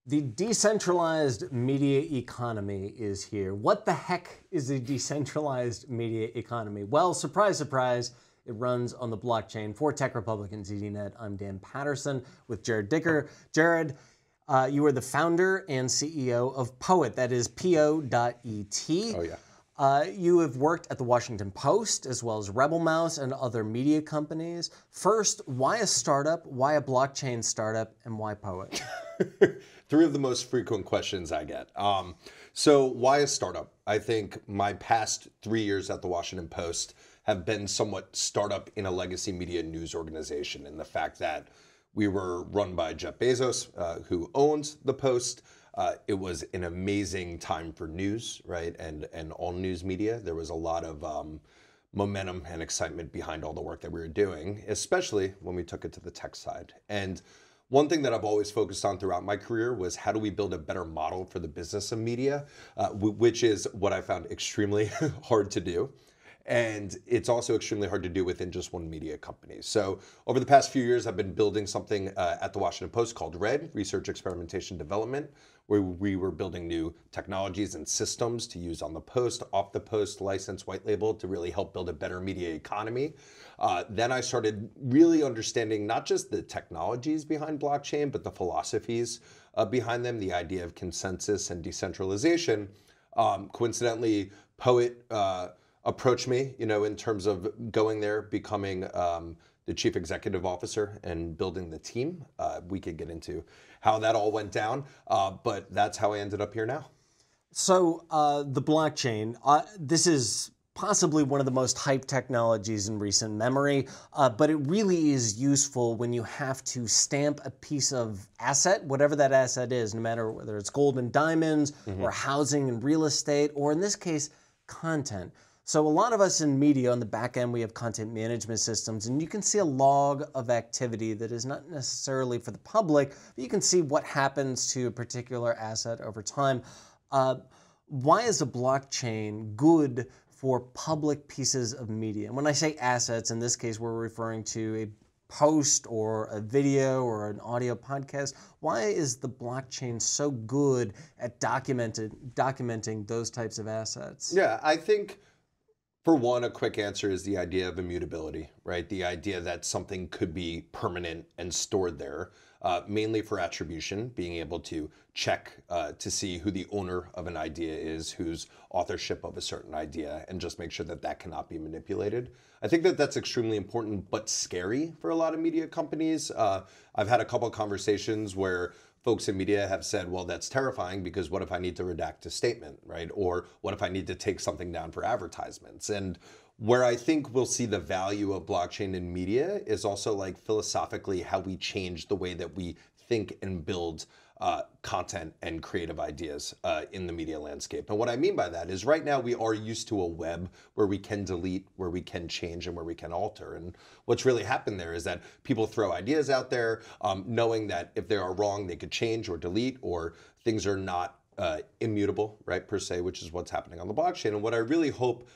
The decentralized media economy is here. What the heck is a decentralized media economy? Well, surprise, surprise, it runs on the blockchain. For Tech Republic and ZDNet, I'm Dan Patterson with Jared Dicker. Jared, you are the founder and CEO of Poet, that is PO.ET. Oh, yeah. You have worked at the Washington Post as well as Rebel Mouse and other media companies. First, why a startup, why a blockchain startup, and why Poet? Three of the most frequent questions I get. So why a startup? I think my past 3 years at the Washington Post have been somewhat startup in a legacy media news organization, in the fact that we were run by Jeff Bezos, who owns the Post. It was an amazing time for news, right? And all news media. There was a lot of momentum and excitement behind all the work that we were doing, especially when we took it to the tech side. And one thing that I've always focused on throughout my career was how do we build a better model for the business of media, which is what I found extremely hard to do. And it's also extremely hard to do within just one media company. So over the past few years, I've been building something at the Washington Post called RED, Research, Experimentation, Development, where we were building new technologies and systems to use on the Post, off the Post, license, white label, to really help build a better media economy. Then I started really understanding not just the technologies behind blockchain, but the philosophies behind them, the idea of consensus and decentralization. Coincidentally, Poet approached me, in terms of going there, becoming the chief executive officer and building the team. We could get into how that all went down, but that's how I ended up here now. So the blockchain, this is possibly one of the most hyped technologies in recent memory, but it really is useful when you have to stamp a piece of asset, whatever that asset is, no matter whether it's gold and diamonds or housing and real estate, or in this case, content. So a lot of us in media, on the back end, we have content management systems, and you can see a log of activity that is not necessarily for the public, but you can see what happens to a particular asset over time. Why is a blockchain good for public pieces of media? And when I say assets, in this case, we're referring to a post or a video or an audio podcast. Why is the blockchain so good at documenting those types of assets? Yeah, I think, for one, a quick answer is the idea of immutability, right? The idea that something could be permanent and stored there, mainly for attribution, being able to check to see who the owner of an idea is, whose authorship of a certain idea, and just make sure that that cannot be manipulated. I think that that's extremely important, but scary for a lot of media companies. I've had a couple of conversations where folks in media have said, well, that's terrifying because what if I need to redact a statement, right? Or what if I need to take something down for advertisements? And where I think we'll see the value of blockchain in media is also, like, philosophically how we change the way that we think and build content and creative ideas in the media landscape. And what I mean by that is right now we are used to a web where we can delete, where we can change, and where we can alter. And what's really happened there is that people throw ideas out there knowing that if they are wrong, they could change or delete, or things are not immutable, right, per se, which is what's happening on the blockchain. And what I really hope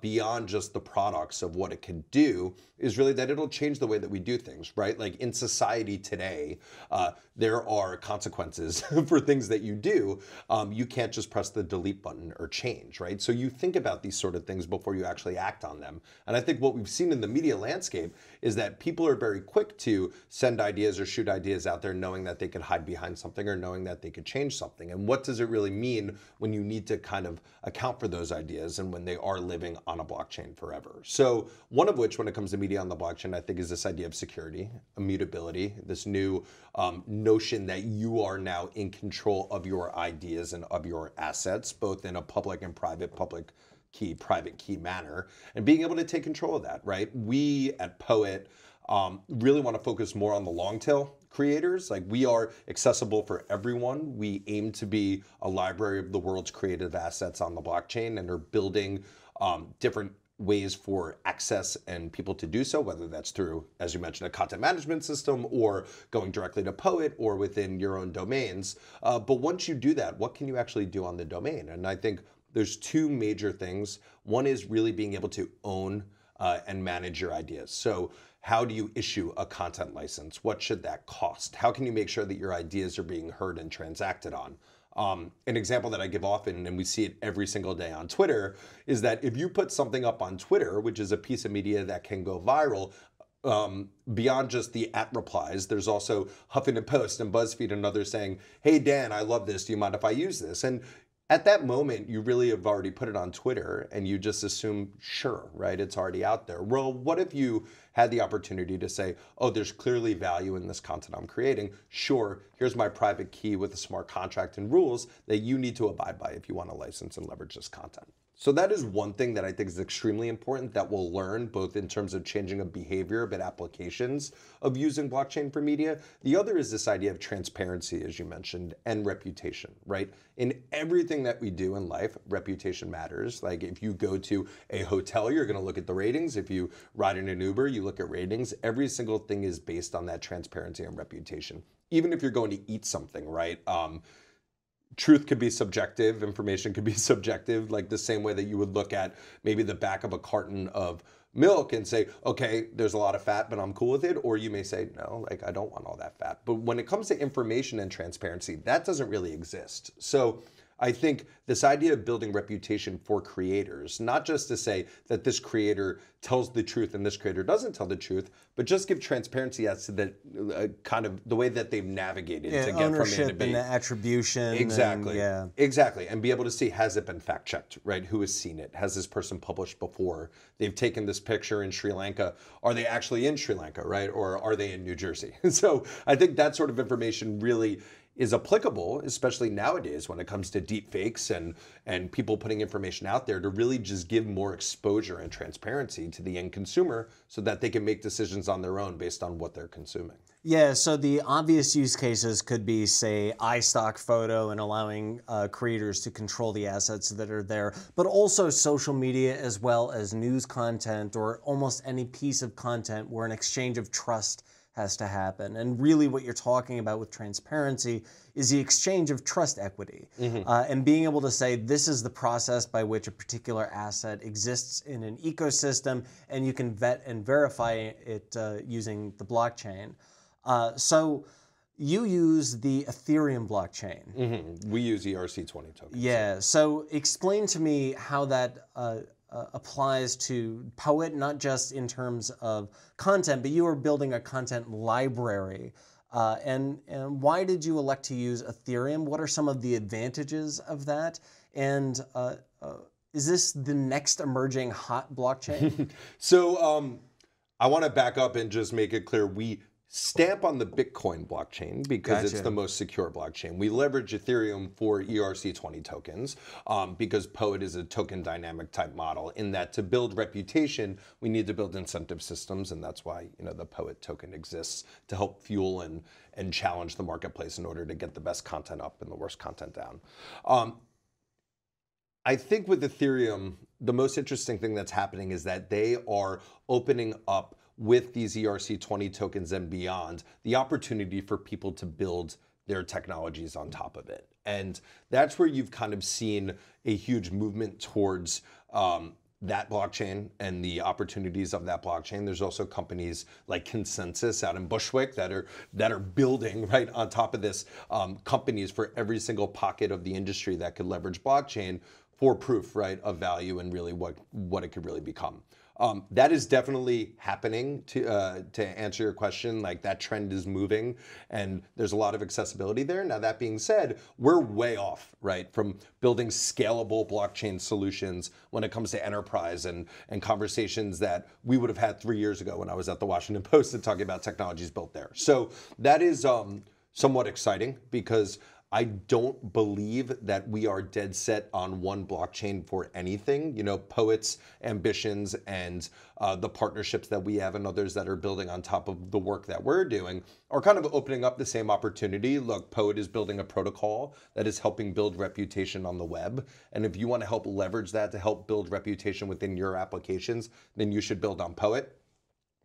beyond just the products of what it can do is really that it'll change the way that we do things, right? Like in society today, there are consequences for things that you do. You can't just press the delete button or change, right? So you think about these sort of things before you actually act on them. And I think what we've seen in the media landscape is that people are very quick to send ideas or shoot ideas out there knowing that they could hide behind something or knowing that they could change something. And what does it really mean when you need to kind of account for those ideas and when they are living on a blockchain forever? So one of which, when it comes to media on the blockchain, I think is this idea of security, immutability, this new notion that you are now in control of your ideas and of your assets, both in a public and private key manner, and being able to take control of that, right? We at Poet really want to focus more on the long tail creators. Like, we are accessible for everyone. We aim to be a library of the world's creative assets on the blockchain, and are building different ways for access and people to do so, whether that's through, as you mentioned, a content management system, or going directly to Poet, or within your own domains. But once you do that, what can you actually do on the domain? And I think there's two major things. One is really being able to own and manage your ideas. So how do you issue a content license? What should that cost? How can you make sure that your ideas are being heard and transacted on? An example that I give often, and we see it every single day on Twitter, is that if you put something up on Twitter, which is a piece of media that can go viral, beyond just the at replies, there's also Huffington Post and BuzzFeed and others saying, hey, Dan, I love this. Do you mind if I use this? And at that moment, you really have already put it on Twitter and you just assume, sure, right? It's already out there. Well, what if you had the opportunity to say, oh, there's clearly value in this content I'm creating. Sure, here's my private key with a smart contract and rules that you need to abide by if you want to license and leverage this content. So that is one thing that I think is extremely important that we'll learn both in terms of changing of behavior, but applications of using blockchain for media. The other is this idea of transparency, as you mentioned, and reputation, right? In everything that we do in life, reputation matters. Like if you go to a hotel, you're gonna look at the ratings. If you ride in an Uber, you look at ratings. Every single thing is based on that transparency and reputation. Even if you're going to eat something, right? Truth could be subjective, information could be subjective, like the same way that you would look at maybe the back of a carton of milk and say, okay, there's a lot of fat, but I'm cool with it. Or you may say, no, like I don't want all that fat. But when it comes to information and transparency, that doesn't really exist. So I think this idea of building reputation for creators, not just to say that this creator tells the truth and this creator doesn't tell the truth, but just give transparency as to the kind of the way that they've navigated to get from A to ownership B. and the attribution. Exactly. And, Exactly. And be able to see, has it been fact checked, right? Who has seen it? Has this person published before? They've taken this picture in Sri Lanka. Are they actually in Sri Lanka, right? Or are they in New Jersey? So I think that sort of information really is applicable, especially nowadays when it comes to deep fakes and people putting information out there, to really just give more exposure and transparency to the end consumer so that they can make decisions on their own based on what they're consuming. Yeah, so the obvious use cases could be, say, iStock photo and allowing creators to control the assets that are there, but also social media as well as news content or almost any piece of content where an exchange of trust has to happen. And really what you're talking about with transparency is the exchange of trust equity. And being able to say, this is the process by which a particular asset exists in an ecosystem, and you can vet and verify it using the blockchain. So you use the Ethereum blockchain. We use ERC20 tokens. Yeah, so explain to me how that applies to Poet, not just in terms of content, but you are building a content library. And why did you elect to use Ethereum? What are some of the advantages of that? And is this the next emerging hot blockchain? So I want to back up and just make it clear. We stamp on the Bitcoin blockchain because it's the most secure blockchain. We leverage Ethereum for ERC20 tokens because Poet is a token dynamic type model, in that to build reputation, we need to build incentive systems, and that's why the Poet token exists, to help fuel and challenge the marketplace in order to get the best content up and the worst content down. I think with Ethereum, the most interesting thing that's happening is that they are opening up, with these ERC20 tokens and beyond, the opportunity for people to build their technologies on top of it. And that's where you've kind of seen a huge movement towards that blockchain and the opportunities of that blockchain. There's also companies like Consensus out in Bushwick that are building right on top of this, companies for every single pocket of the industry that could leverage blockchain for proof, right, of value and really what it could really become. That is definitely happening, to answer your question. Like, that trend is moving and there's a lot of accessibility there. Now, that being said, we're way off, right, from building scalable blockchain solutions when it comes to enterprise and conversations that we would have had 3 years ago when I was at the Washington Post and talking about technologies built there. So that is somewhat exciting, because I don't believe that we are dead set on one blockchain for anything. Poet's ambitions and the partnerships that we have and others that are building on top of the work that we're doing are kind of opening up the same opportunity. Look, Poet is building a protocol that is helping build reputation on the web. And if you want to help leverage that to help build reputation within your applications, then you should build on Poet.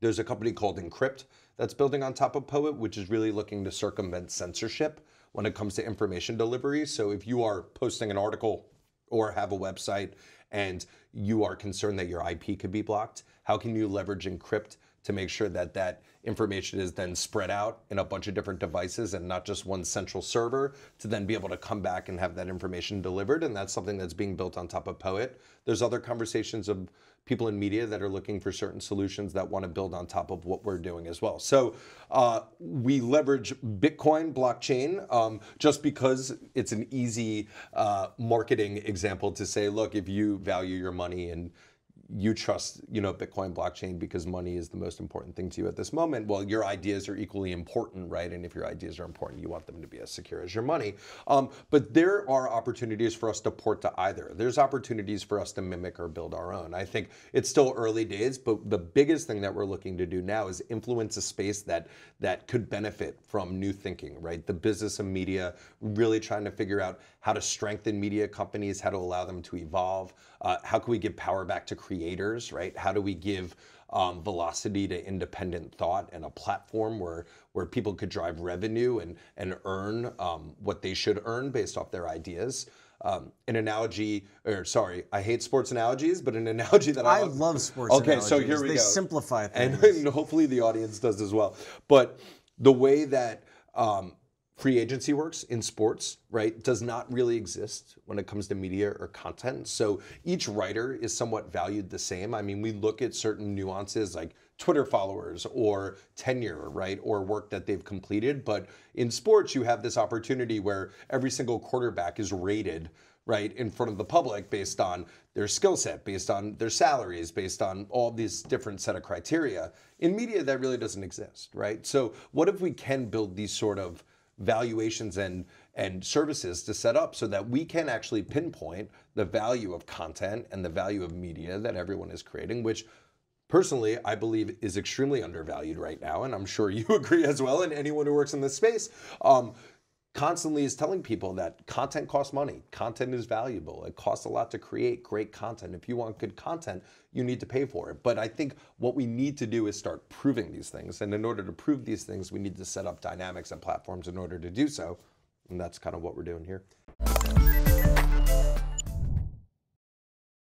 There's a company called Encrypt that's building on top of Poet, which is really looking to circumvent censorship when it comes to information delivery. So if you are posting an article or have a website and you are concerned that your IP could be blocked, how can you leverage Encrypt to make sure that that information is then spread out in a bunch of different devices and not just one central server to then be able to come back and have that information delivered. And that's something that's being built on top of Poet. There's other conversations of people in media that are looking for certain solutions that want to build on top of what we're doing as well. So we leverage Bitcoin blockchain just because it's an easy marketing example to say, look, if you value your money and you trust, Bitcoin blockchain because money is the most important thing to you at this moment, well, your ideas are equally important, right? And if your ideas are important, you want them to be as secure as your money. But there are opportunities for us to port to either. There's opportunities for us to mimic or build our own. I think it's still early days, but the biggest thing that we're looking to do now is influence a space that could benefit from new thinking, right? The business of media, really trying to figure out how to strengthen media companies, how to allow them to evolve, how can we give power back to creators, right? How do we give velocity to independent thought and a platform where people could drive revenue and earn what they should earn based off their ideas? An analogy, I hate sports analogies, but an analogy that I love sports analogies. So here we go. They simplify things. And hopefully the audience does as well. But the way that free agency works in sports, right, does not really exist when it comes to media or content. So each writer is somewhat valued the same. I mean, we look at certain nuances like Twitter followers or tenure, right, or work that they've completed. But in sports, you have this opportunity where every single quarterback is rated, right, in front of the public based on their skill set, based on their salaries, based on all these different set of criteria. In media, that really doesn't exist, right? So what if we can build these sort of valuations and services to set up so that we can actually pinpoint the value of content and the value of media that everyone is creating, which personally I believe is extremely undervalued right now, and I'm sure you agree as well, and anyone who works in this space constantly is telling people that content costs money. Content is valuable. It costs a lot to create great content. If you want good content, you need to pay for it. But I think what we need to do is start proving these things. And in order to prove these things, we need to set up dynamics and platforms in order to do so. And that's kind of what we're doing here.